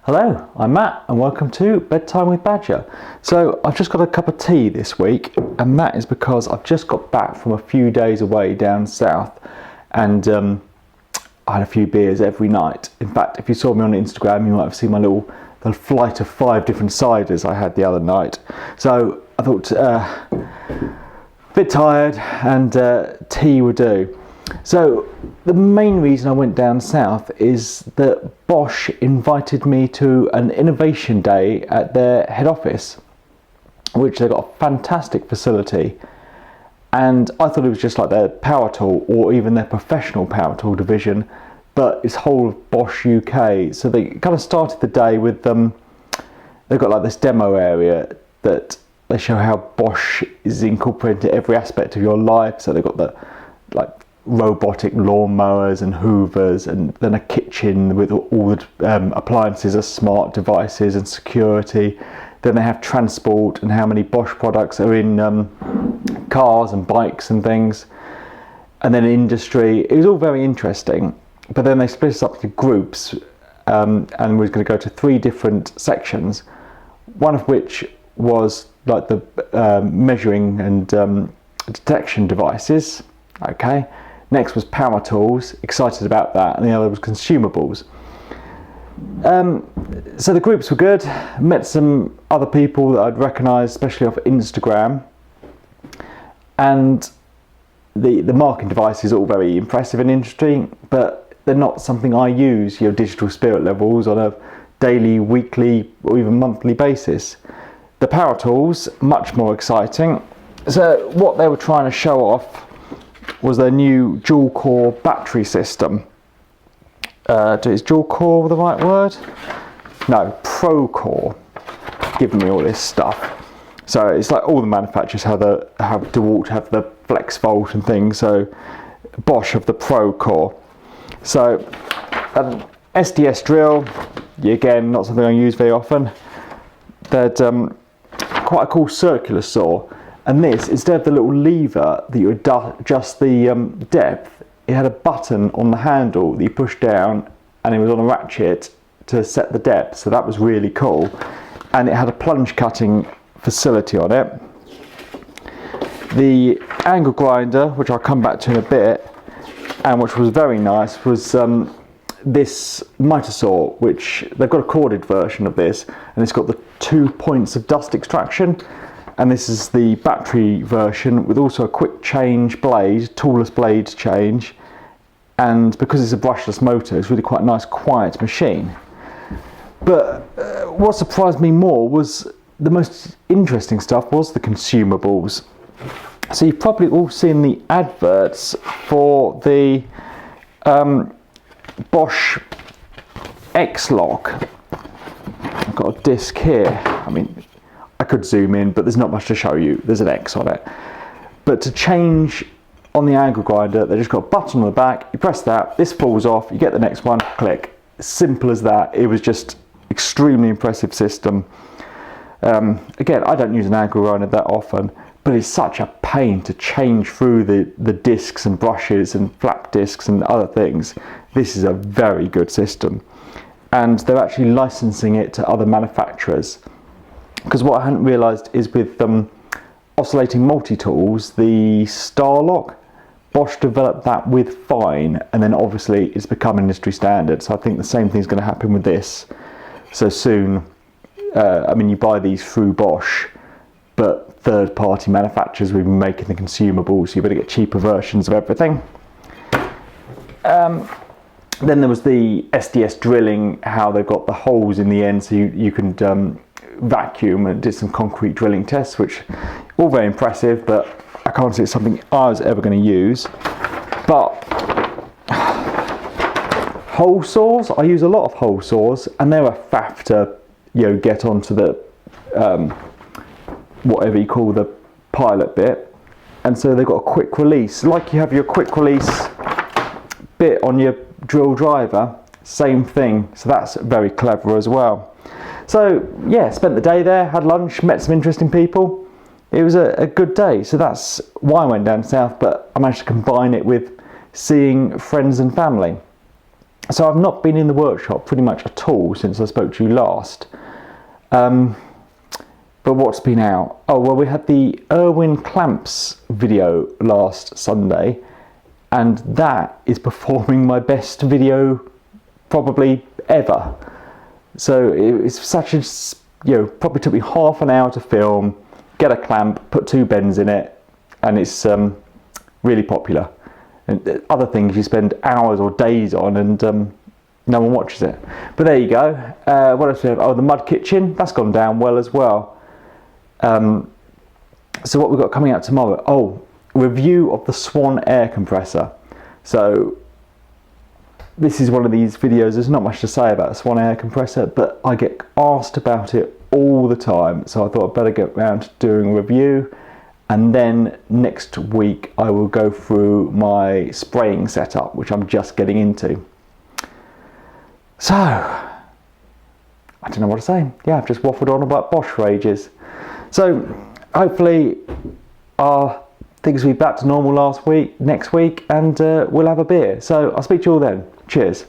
Hello, I'm Matt and welcome to Bedtime with Badger. So I've just got a cup of tea this week, and that is because I've just got back from a few days away down south, and I had a few beers every night. In fact, if you saw me on Instagram, you might have seen my little flight of 5 different ciders I had the other night. So I thought a bit tired and tea would do. So the main reason I went down south is that Bosch invited me to an innovation day at their head office, which they've got a fantastic facility, and I thought it was just like their power tool or even their professional power tool division, but it's whole of Bosch UK. So they kind of started the day with they've got like this demo area that they show how Bosch is incorporated into every aspect of your life. So they've got the robotic lawnmowers and hoovers, and then a kitchen with all the appliances as smart devices and security. Then they have transport and how many Bosch products are in cars and bikes and things, and then industry. It was all very interesting, but then they split us up into groups, and we were going to go to 3 different sections, one of which was like the measuring and detection devices. Okay. Next was power tools, excited about that, and the other was consumables. So the groups were good. Met some other people that I'd recognised, especially off Instagram. And the marking devices are all very impressive and interesting, but they're not something I use, digital spirit levels, on a daily, weekly, or even monthly basis. The power tools, much more exciting. So what they were trying to show off was their new dual core battery system. Is dual core the right word? No, Pro Core. Giving me all this stuff. So it's like all the manufacturers have DeWalt have the Flex Volt and things. So Bosch have the Pro Core. So SDS drill, again, not something I use very often. They'd quite a cool circular saw. And this, instead of the little lever that you adjust the depth, it had a button on the handle that you push down, and it was on a ratchet to set the depth. So that was really cool. And it had a plunge cutting facility on it. The angle grinder, which I'll come back to in a bit, and which was very nice, was this miter saw, which they've got a corded version of this, and it's got the 2 points of dust extraction. And this is the battery version with also a quick change blade, toolless blade change. And because it's a brushless motor, it's really quite a nice quiet machine. But what surprised me more was the most interesting stuff was the consumables. So you've probably all seen the adverts for the Bosch X-Lock. I've got a disc here. I could zoom in, but there's not much to show you. There's an X on it. But to change on the angle grinder, they just got a button on the back. You press that, this falls off, you get the next one, click. Simple as that. It was just extremely impressive system. Again, I don't use an angle grinder that often, but it's such a pain to change through the discs and brushes and flap discs and other things. This is a very good system. And they're actually licensing it to other manufacturers. Because what I hadn't realised is with oscillating multi-tools, the Starlock, Bosch developed that with Fine, and then obviously it's become industry standard. So I think the same thing is going to happen with this. So soon, you buy these through Bosch, but third-party manufacturers will be making the consumables, so you better get cheaper versions of everything. Then there was the SDS drilling, how they've got the holes in the end, so you can vacuum, and did some concrete drilling tests, which all very impressive, but I can't say it's something I was ever going to use. But hole saws, I use a lot of hole saws, and they're a faff to get onto the whatever you call the pilot bit, and so they've got a quick release, like you have your quick release bit on your drill driver, same thing. So that's very clever as well. So yeah, spent the day there, had lunch, met some interesting people. It was a good day. So that's why I went down south, but I managed to combine it with seeing friends and family. So I've not been in the workshop pretty much at all since I spoke to you last. But what's been out? Oh, well, we had the Irwin clamps video last Sunday, and that is performing my best video probably ever. So it's such a, probably took me half an hour to film, get a clamp, put 2 bends in it, and it's really popular. And other things you spend hours or days on, and no one watches it. But there you go. What else we have? Oh, the mud kitchen, that's gone down well as well. So what we've got coming out tomorrow? Oh, review of the Swan air compressor. So this is one of these videos, there's not much to say about the Swan air compressor, but I get asked about it all the time. So I thought I'd better get around to doing a review. And then next week I will go through my spraying setup, which I'm just getting into. So, I don't know what to say. Yeah, I've just waffled on about Bosch for ages. So, hopefully things will be back to normal next week, and we'll have a beer. So, I'll speak to you all then. Cheers.